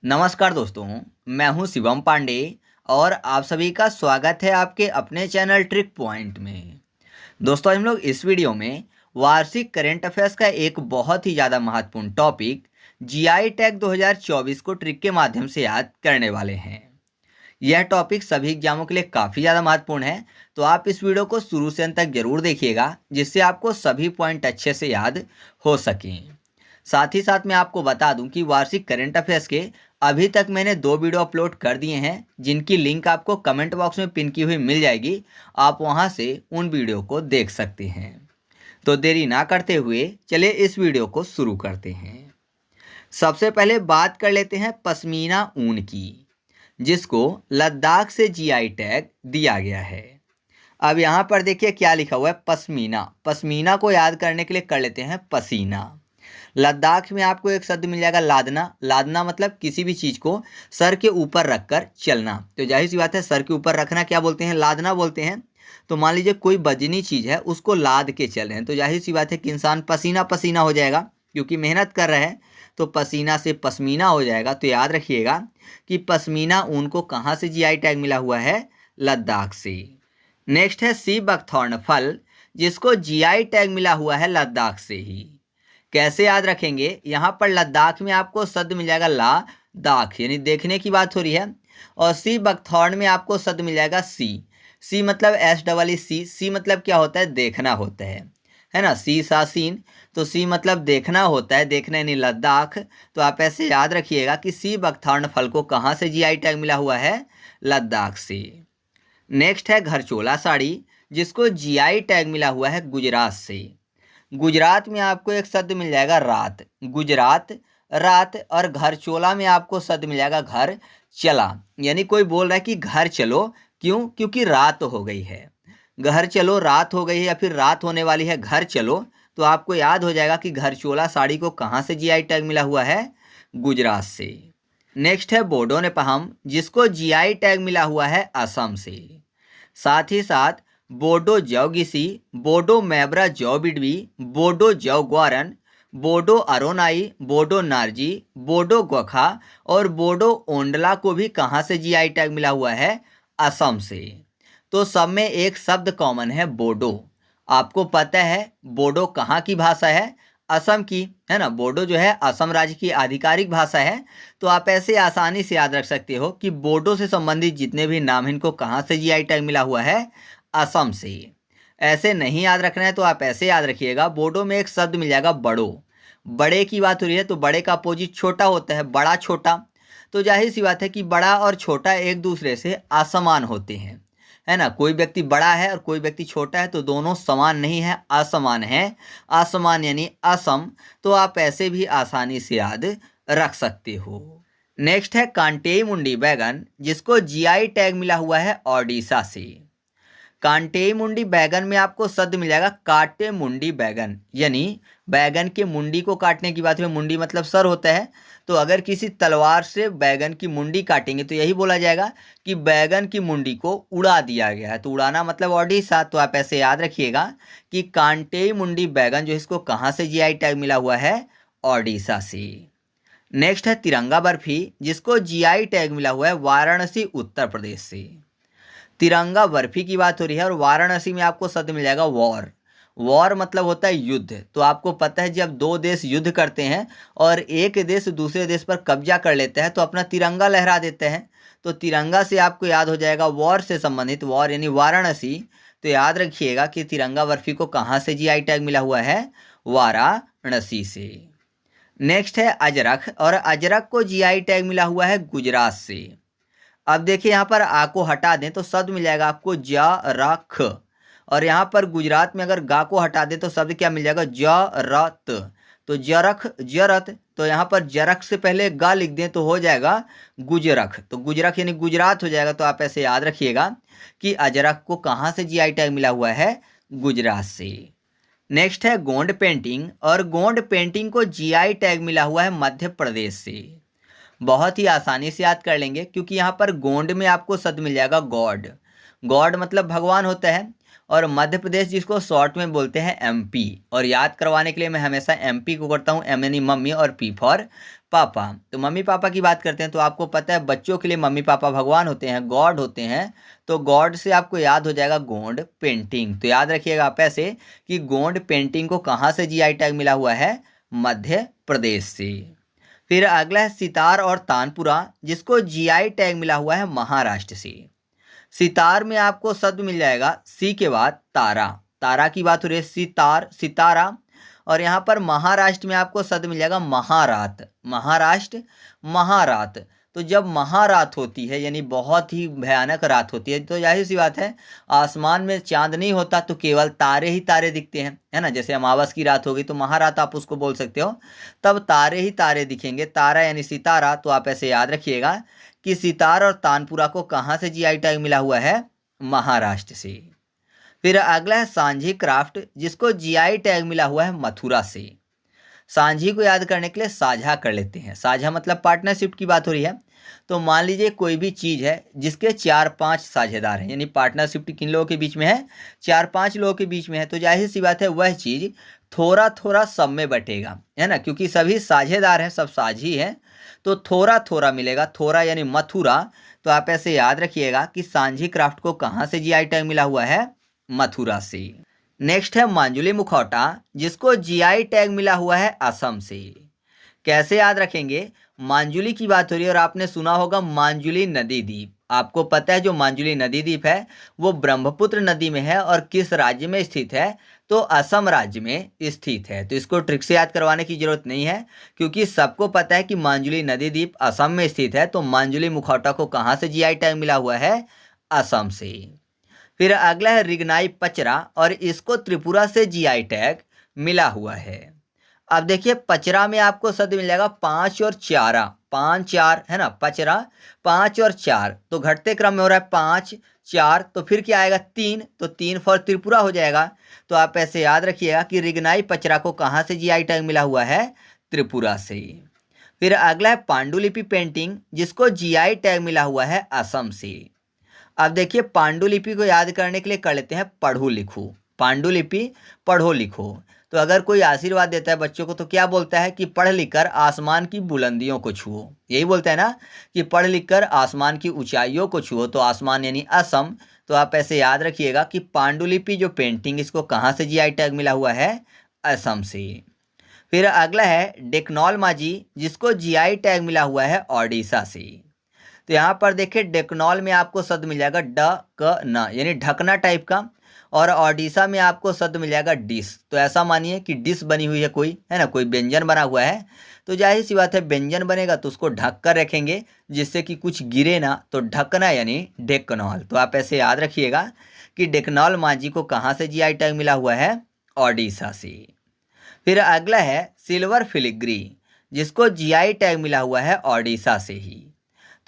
नमस्कार दोस्तों, मैं हूं शिवम पांडे और आप सभी का स्वागत है आपके अपने चैनल ट्रिक पॉइंट में। दोस्तों, हम लोग इस वीडियो में वार्षिक करंट अफेयर्स का एक बहुत ही ज़्यादा महत्वपूर्ण टॉपिक जीआई टैग 2024 को ट्रिक के माध्यम से याद करने वाले हैं। यह टॉपिक सभी एग्जामों के लिए काफ़ी ज़्यादा महत्वपूर्ण है, तो आप इस वीडियो को शुरू से अंत तक जरूर देखिएगा, जिससे आपको सभी पॉइंट अच्छे से याद हो सकें। साथ ही साथ मैं आपको बता दूं कि वार्षिक करंट अफेयर्स के अभी तक मैंने 2 वीडियो अपलोड कर दिए हैं, जिनकी लिंक आपको कमेंट बॉक्स में पिन की हुई मिल जाएगी। आप वहां से उन वीडियो को देख सकते हैं। तो देरी ना करते हुए चलिए इस वीडियो को शुरू करते हैं। सबसे पहले बात कर लेते हैं पश्मीना ऊन की, जिसको लद्दाख से जीआई टैग दिया गया है। अब यहाँ पर देखिए क्या लिखा हुआ है, पश्मीना। पश्मीना को याद करने के लिए कर लेते हैं पसीना। लद्दाख में आपको एक शब्द मिल जाएगा लादना। लादना मतलब किसी भी चीज़ को सर के ऊपर रखकर चलना। तो जाहिर सी बात है, सर के ऊपर रखना क्या बोलते हैं, लादना बोलते हैं। तो मान लीजिए कोई वजनी चीज़ है, उसको लाद के चल रहे हैं, तो जाहिर सी बात है कि इंसान पसीना पसीना हो जाएगा, क्योंकि मेहनत कर रहे हैं। तो पसीना से पश्मीना हो जाएगा। तो याद रखिएगा कि पश्मीना ऊन को कहाँ से जीआई टैग मिला हुआ है, लद्दाख से। नेक्स्ट है सी बकथॉर्न फल, जिसको जीआई टैग मिला हुआ है लद्दाख से ही। कैसे याद रखेंगे, यहाँ पर लद्दाख में आपको शब्द मिल जाएगा ला दाख, यानी देखने की बात हो रही है। और सी बकथॉर्न में आपको शब्द मिल जाएगा सी। सी मतलब एस डबल ई सी। सी मतलब क्या होता है, देखना होता है ना, सी सा सीन। तो सी मतलब देखना होता है, देखना यानी लद्दाख। तो आप ऐसे याद रखिएगा कि सी बकथॉर्न फल को कहाँ से जीआई टैग मिला हुआ है, लद्दाख से। नेक्स्ट है घरचोला साड़ी, जिसको जीआई टैग मिला हुआ है गुजरात से। गुजरात में आपको एक शब्द मिल जाएगा रात। गुजरात रात। और घरचोला में आपको शब्द मिल जाएगा घर चला, यानी कोई बोल रहा है कि घर चलो, क्यों, क्योंकि रात हो गई है। घर चलो रात हो गई है, या फिर रात होने वाली है, घर चलो। तो आपको याद हो जाएगा कि घरचोला साड़ी को कहाँ से जीआई टैग मिला हुआ है, गुजरात से। नेक्स्ट है बोडो नेपहम, जिसको जीआई टैग मिला हुआ है असम से। साथ ही साथ बोडो जौ गिसी, बोडो मैब्रा जौ बिडवी, बोडो जौ ग्वारन, बोडो अरोनाई, बोडो नारजी, बोडो गोखा और बोडो ओंडला को भी कहाँ से जीआई टैग मिला हुआ है, असम से। तो सब में एक शब्द कॉमन है, बोडो। आपको पता है बोडो कहाँ की भाषा है, असम की, है ना। बोडो जो है असम राज्य की आधिकारिक भाषा है। तो आप ऐसे आसानी से याद रख सकते हो कि बोडो से संबंधित जितने भी नाम हैं, इनको कहाँ से जीआई टैग मिला हुआ है, असम से। ऐसे नहीं याद रखना है तो आप ऐसे याद रखिएगा, बोडो में एक शब्द मिल जाएगा बड़ो। बड़े की बात हो रही है, तो बड़े का अपोजिट छोटा होता है, बड़ा छोटा। तो जाहिर सी बात है कि बड़ा और छोटा एक दूसरे से असमान होते हैं, है ना। कोई व्यक्ति बड़ा है और कोई व्यक्ति छोटा है, तो दोनों समान नहीं है, असमान है। असमान यानी असम। तो आप ऐसे भी आसानी से याद रख सकते हो। नेक्स्ट है कांटेई मुंडी बैगन, जिसको जीआई टैग मिला हुआ है ओडिशा से। कांटेई मुंडी बैगन में आपको शब्द मिल जाएगा काटे मुंडी बैगन, यानी बैगन के मुंडी को काटने की बात है। मुंडी मतलब सर होता है। तो अगर किसी तलवार से बैगन की मुंडी काटेंगे तो यही बोला जाएगा कि बैगन की मुंडी को उड़ा दिया गया है। तो उड़ाना मतलब ओडिशा। तो आप ऐसे याद रखिएगा कि कांटेई मुंडी बैगन जो इसको कहाँ से जीआई टैग मिला हुआ है, ओडिशा से। नेक्स्ट है तिरंगा बर्फी, जिसको जीआई टैग मिला हुआ है वाराणसी उत्तर प्रदेश से। तिरंगा बर्फी की बात हो रही है और वाराणसी में आपको शब्द मिल जाएगा वॉर। वॉर मतलब होता है युद्ध। तो आपको पता है जब दो देश युद्ध करते हैं और एक देश दूसरे देश पर कब्जा कर लेता है, तो अपना तिरंगा लहरा देते हैं। तो तिरंगा से आपको याद हो जाएगा वॉर से संबंधित, वॉर यानी वाराणसी। तो याद रखिएगा कि तिरंगा बर्फी को कहाँ से जीआई टैग मिला हुआ है, वाराणसी से। नेक्स्ट है अजरक, और अजरक को जीआई टैग मिला हुआ है गुजरात से। अब देखिए यहाँ पर आ को हटा दें तो शब्द मिल जाएगा आपको ज रख। और यहाँ पर गुजरात में अगर गा को हटा दें तो शब्द क्या मिल जाएगा, जरत। तो जरख जरत। तो यहाँ पर जरख से पहले गा लिख दें तो हो जाएगा गुजरख। तो गुजरख यानी गुजरात हो जाएगा। तो आप ऐसे याद रखिएगा कि अजरक को कहाँ से जीआई टैग मिला हुआ है, गुजरात से। नेक्स्ट है गोंड पेंटिंग, और गोंड पेंटिंग को जीआई टैग मिला हुआ है मध्य प्रदेश से। बहुत ही आसानी से याद कर लेंगे, क्योंकि यहाँ पर गोंड में आपको शब्द मिल जाएगा गॉड। गॉड मतलब भगवान होता है। और मध्य प्रदेश जिसको शॉर्ट में बोलते हैं एमपी। और याद करवाने के लिए मैं हमेशा एमपी को करता हूँ, एम यानी मम्मी और पी फॉर पापा। तो मम्मी पापा की बात करते हैं तो आपको पता है बच्चों के लिए मम्मी पापा भगवान होते हैं, गॉड होते हैं। तो गॉड से आपको याद हो जाएगा गोंड पेंटिंग। तो याद रखिएगा आप ऐसे कि गोंड पेंटिंग को कहाँ से जीआई टैग मिला हुआ है, मध्य प्रदेश से। फिर अगला है सितार और तानपुरा, जिसको जीआई टैग मिला हुआ है महाराष्ट्र से। सितार में आपको शब्द मिल जाएगा सी के बाद तारा, तारा की बात हो रही है, सितार सितारा। और यहाँ पर महाराष्ट्र में आपको शब्द मिल जाएगा महारात, महाराष्ट्र महारात। तो जब महारात होती है यानी बहुत ही भयानक रात होती है, तो जाहिर सी बात है आसमान में चांद नहीं होता तो केवल तारे ही तारे दिखते हैं, है ना। जैसे अमावस की रात होगी तो महारात आप उसको बोल सकते हो, तब तारे ही तारे दिखेंगे, तारा यानी सितारा। तो आप ऐसे याद रखिएगा कि सितार और तानपुरा को कहाँ से जीआई टैग मिला हुआ है, महाराष्ट्र से। फिर अगला है सांझी क्राफ्ट, जिसको जीआई टैग मिला हुआ है मथुरा से। सांझी को याद करने के लिए साझा कर लेते हैं, साझा मतलब पार्टनरशिप की बात हो रही है। तो मान लीजिए कोई भी चीज़ है जिसके 4-5 साझेदार हैं, यानी पार्टनरशिप किन लोगों के बीच में है, 4-5 लोगों के बीच में है। तो जाहिर सी बात है वह चीज़ थोड़ा थोड़ा सब में बटेगा, है ना, क्योंकि सभी साझेदार हैं, सब साझी हैं। तो थोड़ा थोड़ा मिलेगा, थोड़ा यानी मथुरा। तो आप ऐसे याद रखिएगा कि सांझी क्राफ्ट को कहाँ से जीआई टैग मिला हुआ है, मथुरा से। नेक्स्ट है मांजुली मुखौटा, जिसको जीआई टैग मिला हुआ है असम से। कैसे याद रखेंगे, मांजुली की बात हो रही है और आपने सुना होगा मांजुली नदी द्वीप। आपको पता है जो मांजुली नदी द्वीप है वो ब्रह्मपुत्र नदी में है और किस राज्य में स्थित है, तो असम राज्य में स्थित है। तो इसको ट्रिक से याद करवाने की जरूरत नहीं है, क्योंकि सबको पता है कि मांजुली नदी द्वीप असम में स्थित है। तो मांजुली मुखौटा को कहाँ से जीआई टैग मिला हुआ है, असम से। फिर अगला है रिगनाई पचरा, और इसको त्रिपुरा से जीआई टैग मिला हुआ है। अब देखिए पचरा में आपको शब्द मिल जाएगा 5 और चारा, 5-4 है ना, पचरा 5 और 4 तो घटते क्रम में हो रहा है 5-4, तो फिर क्या आएगा 3, तो 3 फॉर त्रिपुरा हो जाएगा। तो आप ऐसे याद रखिएगा कि रिगनाई पचरा को कहाँ से जीआई टैग मिला हुआ है, त्रिपुरा से। फिर अगला है पांडुलिपि पेंटिंग, जिसको जीआई टैग मिला हुआ है असम से। अब देखिए पांडुलिपि को याद करने के लिए कर लेते हैं पढ़ो लिखो, पांडुलिपि पढ़ो लिखो। तो अगर कोई आशीर्वाद देता है बच्चों को तो क्या बोलता है कि पढ़ लिखकर आसमान की बुलंदियों को छुओ, यही बोलता है ना कि पढ़ लिखकर आसमान की ऊंचाइयों को छुओ। तो आसमान यानी असम। तो आप ऐसे याद रखिएगा कि पांडुलिपि जो पेंटिंग, इसको कहाँ से जीआई टैग मिला हुआ है, असम से। फिर अगला है डेकनॉल माजी, जिसको जीआई टैग मिला हुआ है ओडिशा से। तो यहाँ पर देखिए डेकनॉल में आपको शब्द मिल जाएगा ड क न यानी ढकना टाइप का, और ओडिशा में आपको शब्द मिल जाएगा डिश। तो ऐसा मानिए कि डिश बनी हुई है कोई, है ना, कोई व्यंजन बना हुआ है। तो जाहिर सी बात है व्यंजन बनेगा तो उसको ढक कर रखेंगे जिससे कि कुछ गिरे ना, तो ढकना यानी डेकनॉल। तो आप ऐसे याद रखिएगा कि डेकनॉल मांझी को कहाँ से जीआई टैग मिला हुआ है, ओडिशा से। फिर अगला है सिल्वर फिलिग्री, जिसको जीआई टैग मिला हुआ है ओडिशा से ही।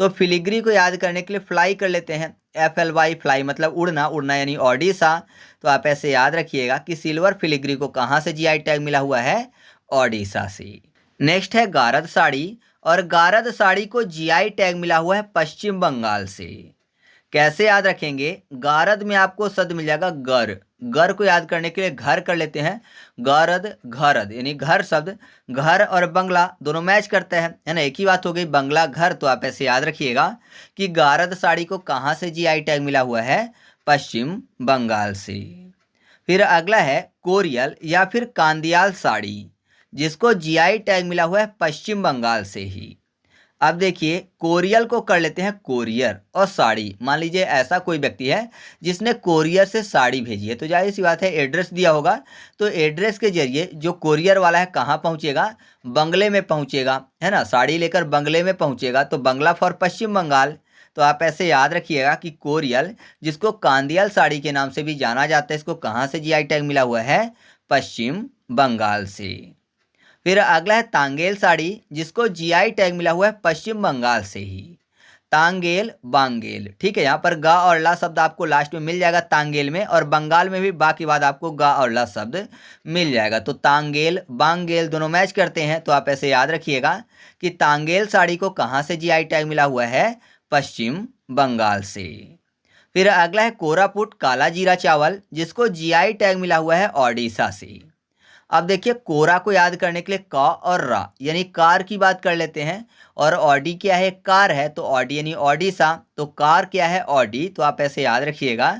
तो फिलिग्री को याद करने के लिए फ्लाई कर लेते हैं, FLY फ्लाई मतलब उड़ना, उड़ना यानी ओडिशा। तो आप ऐसे याद रखिएगा कि सिल्वर फिलिग्री को कहाँ से जीआई टैग मिला हुआ है, ओडिशा से। नेक्स्ट है गारद साड़ी, और गारद साड़ी को जीआई टैग मिला हुआ है पश्चिम बंगाल से। कैसे याद रखेंगे, गारद में आपको शब्द मिल जाएगा गर, घर को याद करने के लिए घर कर लेते हैं, गारद घरद यानी घर शब्द, घर और बंगला दोनों मैच करते हैं, है ना, एक ही बात हो गई बंगला घर। तो आप ऐसे याद रखिएगा कि गारद साड़ी को कहाँ से जीआई टैग मिला हुआ है, पश्चिम बंगाल से। फिर अगला है कोरियल या फिर कांदियाल साड़ी, जिसको जीआई टैग मिला हुआ है पश्चिम बंगाल से ही। अब देखिए कोरियल को कर लेते हैं कोरियर, और साड़ी, मान लीजिए ऐसा कोई व्यक्ति है जिसने कोरियर से साड़ी भेजी है, तो जाहिर सी बात है एड्रेस दिया होगा, तो एड्रेस के जरिए जो कोरियर वाला है कहाँ पहुँचेगा, बंगले में पहुँचेगा, है ना, साड़ी लेकर बंगले में पहुँचेगा। तो बंगला फॉर पश्चिम बंगाल। तो आप ऐसे याद रखिएगा कि कोरियल, जिसको कांदियाल साड़ी के नाम से भी जाना जाता है, इसको कहाँ से जीआई टैग मिला हुआ है, पश्चिम बंगाल से। फिर अगला है तांगेल साड़ी, जिसको जीआई टैग मिला हुआ है पश्चिम बंगाल से ही। तांगेल बांगेल, ठीक है, यहाँ पर गा और ला शब्द आपको लास्ट में मिल जाएगा तांगेल में, और बंगाल में भी बा के बाद आपको गा और ला शब्द मिल जाएगा। तो तांगेल बांगेल दोनों मैच करते हैं। तो आप ऐसे याद रखिएगा कि तांगेल साड़ी को कहाँ से जीआई टैग मिला हुआ है, पश्चिम बंगाल से। फिर अगला है कोरापुट काला जीरा चावल, जिसको जीआई टैग मिला हुआ है ओडिशा से। अब देखिए कोरा को याद करने के लिए का और रा यानी कार की बात कर लेते हैं, और ऑडी क्या है, कार है, तो ऑडी यानी ओडिशा, तो कार क्या है, ऑडी। तो आप ऐसे याद रखिएगा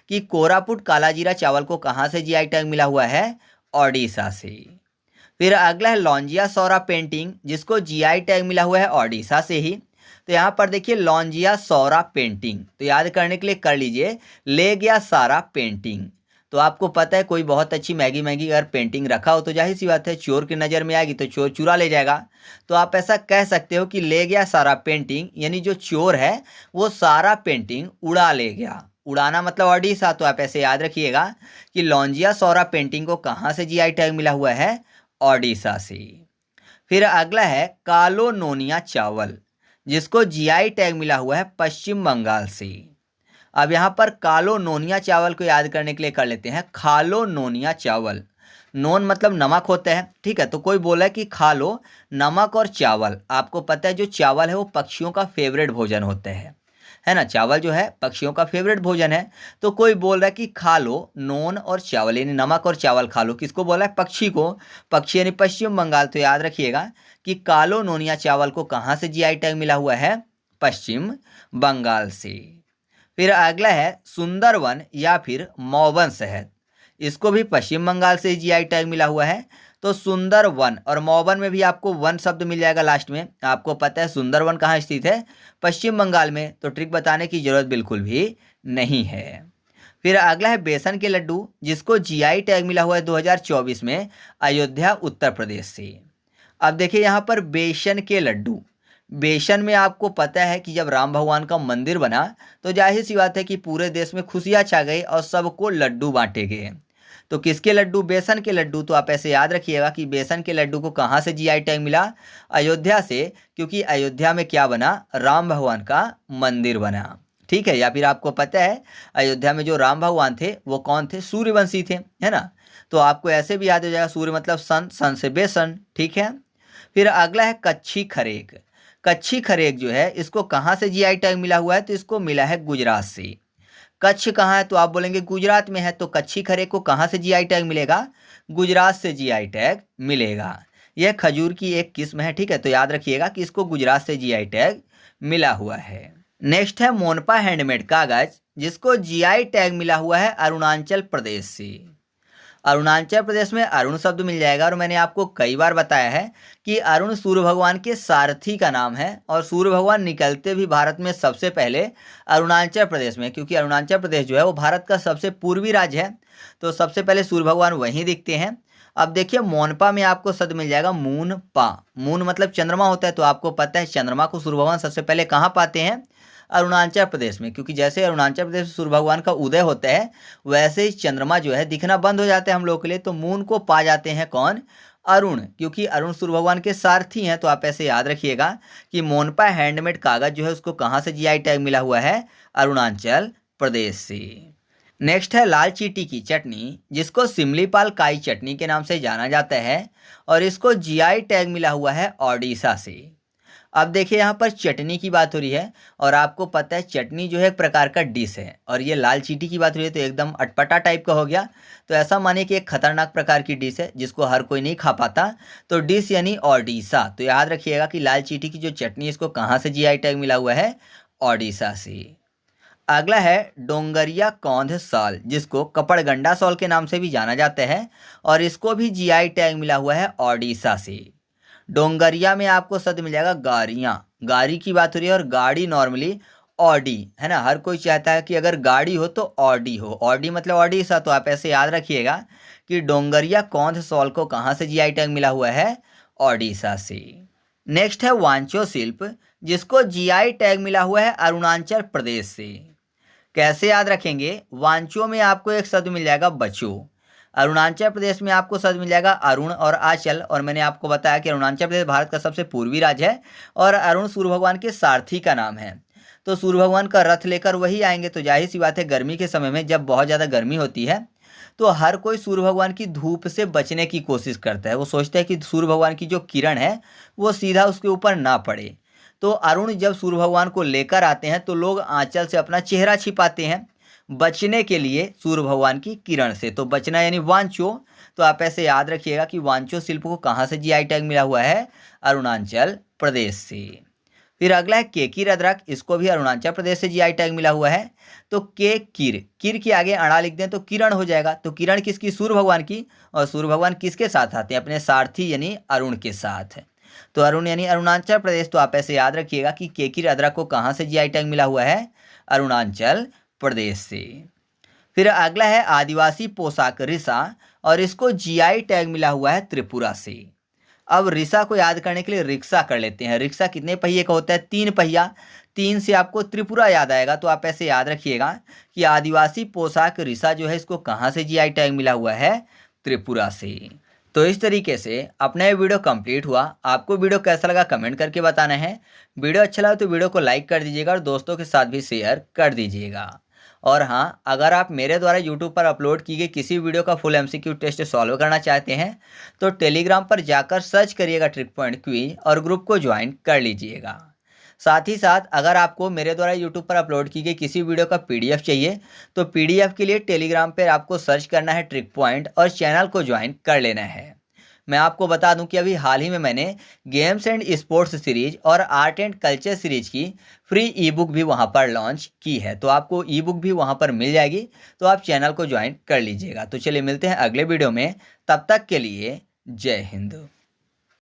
कि कोरापुट काला जीरा चावल को कहाँ से जीआई टैग मिला हुआ है, ओडिशा से। फिर अगला है लौंजिया सौरा पेंटिंग, जिसको जीआई टैग मिला हुआ है ओडिशा से ही। तो यहाँ पर देखिए लौंजिया सौरा पेंटिंग, तो याद करने के लिए कर लीजिए ले गया सारा पेंटिंग। तो आपको पता है कोई बहुत अच्छी महंगी महंगी अगर पेंटिंग रखा हो तो जाहिर सी बात है चोर की नज़र में आएगी तो चोर चुरा ले जाएगा। तो आप ऐसा कह सकते हो कि ले गया सारा पेंटिंग, यानी जो चोर है वो सारा पेंटिंग उड़ा ले गया। उड़ाना मतलब ओडिशा। तो आप ऐसे याद रखिएगा कि लौंजिया सौरा पेंटिंग को कहाँ से जीआई टैग मिला हुआ है, ओडिशा से। फिर अगला है कालो नोनिया चावल, जिसको जीआई टैग मिला हुआ है पश्चिम बंगाल से। अब यहाँ पर कालो नोनिया चावल को याद करने के लिए कर लेते हैं खालो नोनिया चावल। नोन मतलब नमक होता है, ठीक है। तो कोई बोला है कि खा लो नमक और चावल। आपको पता है जो चावल है वो पक्षियों का फेवरेट भोजन होता है ना। चावल जो है पक्षियों का फेवरेट भोजन है। तो कोई बोल रहा है कि खा लो नोन और चावल, यानी नमक और चावल खा लो। किसको बोला है, पक्षी को। पक्षी यानी पश्चिम बंगाल। तो याद रखिएगा कि कालो नोनिया चावल को कहाँ से जीआई टैग मिला हुआ है, पश्चिम बंगाल से। फिर अगला है सुंदरवन या फिर मौवन शहद, इसको भी पश्चिम बंगाल से जीआई टैग मिला हुआ है। तो सुंदरवन और मौवन में भी आपको वन शब्द मिल जाएगा लास्ट में। आपको पता है सुंदरवन कहाँ स्थित है, पश्चिम बंगाल में। तो ट्रिक बताने की जरूरत बिल्कुल भी नहीं है। फिर अगला है बेसन के लड्डू, जिसको जीआई टैग मिला हुआ है 2024 में अयोध्या उत्तर प्रदेश से। अब देखिए यहाँ पर बेसन के लड्डू, बेसन में आपको पता है कि जब राम भगवान का मंदिर बना तो जाहिर सी बात है कि पूरे देश में खुशियाँ छा गई और सबको लड्डू बांटे गए। तो किसके लड्डू, बेसन के लड्डू। तो आप ऐसे याद रखिएगा कि बेसन के लड्डू को कहाँ से जीआई टैग मिला, अयोध्या से, क्योंकि अयोध्या में क्या बना, राम भगवान का मंदिर बना, ठीक है। या फिर आपको पता है अयोध्या में जो राम भगवान थे वो कौन थे, सूर्यवंशी थे, है ना। तो आपको ऐसे भी याद हो जाएगा सूर्य मतलब सन, सन से बेसन, ठीक है। फिर अगला है कच्छी खरेक। कच्छी खरेक जो है इसको कहाँ से जीआई टैग मिला हुआ है, तो इसको मिला है गुजरात से। कच्छ कहाँ है, तो आप बोलेंगे गुजरात में है। तो कच्छी खरेक को कहाँ से जीआई टैग मिलेगा, गुजरात से जीआई टैग मिलेगा। यह खजूर की एक किस्म है, ठीक है। तो याद रखिएगा कि इसको गुजरात से जीआई टैग मिला हुआ है। नेक्स्ट है मोनपा हैंडमेड कागज, जिसको जीआई टैग मिला हुआ है अरुणाचल प्रदेश से। अरुणाचल प्रदेश में अरुण शब्द मिल जाएगा, और मैंने आपको कई बार बताया है कि अरुण सूर्य भगवान के सारथी का नाम है, और सूर्य भगवान निकलते भी भारत में सबसे पहले अरुणाचल प्रदेश में, क्योंकि अरुणाचल प्रदेश जो है वो भारत का सबसे पूर्वी राज्य है। तो सबसे पहले सूर्य भगवान वहीं दिखते हैं। अब देखिए मोनपा में आपको शब्द मिल जाएगा मून पा। मून मतलब चंद्रमा होता है। तो आपको पता है चंद्रमा को सूर्य भगवान सबसे पहले कहाँ पाते हैं, अरुणाचल प्रदेश में, क्योंकि जैसे अरुणाचल प्रदेश में सूर्य भगवान का उदय होता है वैसे ही चंद्रमा जो है दिखना बंद हो जाता है हम लोग के लिए। तो मून को पा जाते हैं कौन, अरुण, क्योंकि अरुण सूर्य भगवान के सारथी हैं। तो आप ऐसे याद रखिएगा कि मोनपा हैंडमेड कागज जो है उसको कहाँ से जीआई टैग मिला हुआ है, अरुणाचल प्रदेश से। नेक्स्ट है लाल चींटी की चटनी, जिसको सिमलीपाल काई चटनी के नाम से जाना जाता है, और इसको जीआई टैग मिला हुआ है ओडिशा से। अब देखिए यहाँ पर चटनी की बात हो रही है, और आपको पता है चटनी जो है एक प्रकार का डिश है, और ये लाल चींटी की बात हो रही है तो एकदम अटपटा टाइप का हो गया। तो ऐसा मानिए कि एक खतरनाक प्रकार की डिश है जिसको हर कोई नहीं खा पाता। तो डिश यानी ओडिशा। तो याद रखिएगा कि लाल चींटी की जो चटनी इसको कहाँ से जीआई टैग मिला हुआ है, ओडिशा से। अगला है डोंगरिया कौंध साल, जिसको कपड़गंडा सॉल के नाम से भी जाना जाता है, और इसको भी जीआई टैग मिला हुआ है ओडिशा से। डोंगरिया में आपको शब्द मिल जाएगा गाड़ियाँ। गाड़ी की बात हो रही है, और गाड़ी नॉर्मली ऑडी है ना। हर कोई चाहता है कि अगर गाड़ी हो तो ऑडी हो। ऑडी मतलब ओडिशा। तो आप ऐसे याद रखिएगा कि डोंगरिया कौंध सॉल को कहाँ से जीआई टैग मिला हुआ है, ओडिशा से। नेक्स्ट है वांचो शिल्प, जिसको जीआई टैग मिला हुआ है अरुणाचल प्रदेश से। कैसे याद रखेंगे, वांचो में आपको एक शब्द मिल जाएगा बचो। अरुणाचल प्रदेश में आपको शब्द मिल जाएगा अरुण और आंचल, और मैंने आपको बताया कि अरुणाचल प्रदेश भारत का सबसे पूर्वी राज्य है, और अरुण सूर्य भगवान के सारथी का नाम है। तो सूर्य भगवान का रथ लेकर वही आएंगे। तो जाहिर सी बात है गर्मी के समय में जब बहुत ज़्यादा गर्मी होती है तो हर कोई सूर्य भगवान की धूप से बचने की कोशिश करता है। वो सोचता है कि सूर्य भगवान की जो किरण है वो सीधा उसके ऊपर ना पड़े। तो अरुण जब सूर्य भगवान को लेकर आते हैं तो लोग आंचल से अपना चेहरा छिपाते हैं बचने के लिए सूर्य भगवान की किरण से। तो बचना यानी वांचो। तो आप ऐसे याद रखिएगा कि वांचो शिल्प को कहाँ से जीआई टैग मिला हुआ है? अरुणाचल प्रदेश से। फिर अगला है केकिर अदरक, इसको भी अरुणाचल प्रदेश से जीआई टैग मिला हुआ है। तो के किर, किर के आगे अड़ा लिख दें तो किरण हो जाएगा। तो किरण किसकी? सूर्य भगवान की। और सूर्य भगवान किसके साथ आते हैं? अपने सारथी यानी अरुण के साथ। तो अरुण यानी अरुणाचल प्रदेश। तो आप ऐसे याद रखिएगा कि केकिर अदरक को कहाँ से जीआई टैग मिला हुआ है? अरुणाचल प्रदेश से। फिर अगला है आदिवासी पोशाक रिसा, और इसको जीआई टैग मिला हुआ है त्रिपुरा से। अब रिसा को याद करने के लिए रिक्शा कर लेते हैं। रिक्शा कितने पहिए का होता है? 3 पहिया। 3 से आपको त्रिपुरा याद आएगा। तो आप ऐसे याद रखिएगा कि आदिवासी पोशाक रिसा जो है इसको कहाँ से जीआई टैग मिला हुआ है? त्रिपुरा से। तो इस तरीके से अपना ये वीडियो कंप्लीट हुआ। आपको वीडियो कैसा लगा कमेंट करके बताना है। वीडियो अच्छा लगा तो वीडियो को लाइक कर दीजिएगा और दोस्तों के साथ भी शेयर कर दीजिएगा। और हाँ, अगर आप मेरे द्वारा यूट्यूब पर अपलोड की गई किसी वीडियो का फुल एमसीक्यू टेस्ट सॉल्व करना चाहते हैं तो टेलीग्राम पर जाकर सर्च करिएगा ट्रिक पॉइंट क्विज और ग्रुप को ज्वाइन कर लीजिएगा। साथ ही साथ अगर आपको मेरे द्वारा यूट्यूब पर अपलोड की गई किसी वीडियो का पीडीएफ चाहिए तो पीडीएफ के लिए टेलीग्राम पर आपको सर्च करना है ट्रिक पॉइंट और चैनल को ज्वाइन कर लेना है। मैं आपको बता दूं कि अभी हाल ही में मैंने गेम्स एंड स्पोर्ट्स सीरीज और आर्ट एंड कल्चर सीरीज की फ्री ई बुक भी वहां पर लॉन्च की है। तो आपको ई बुक भी वहां पर मिल जाएगी। तो आप चैनल को ज्वाइन कर लीजिएगा। तो चलिए मिलते हैं अगले वीडियो में। तब तक के लिए जय हिंद।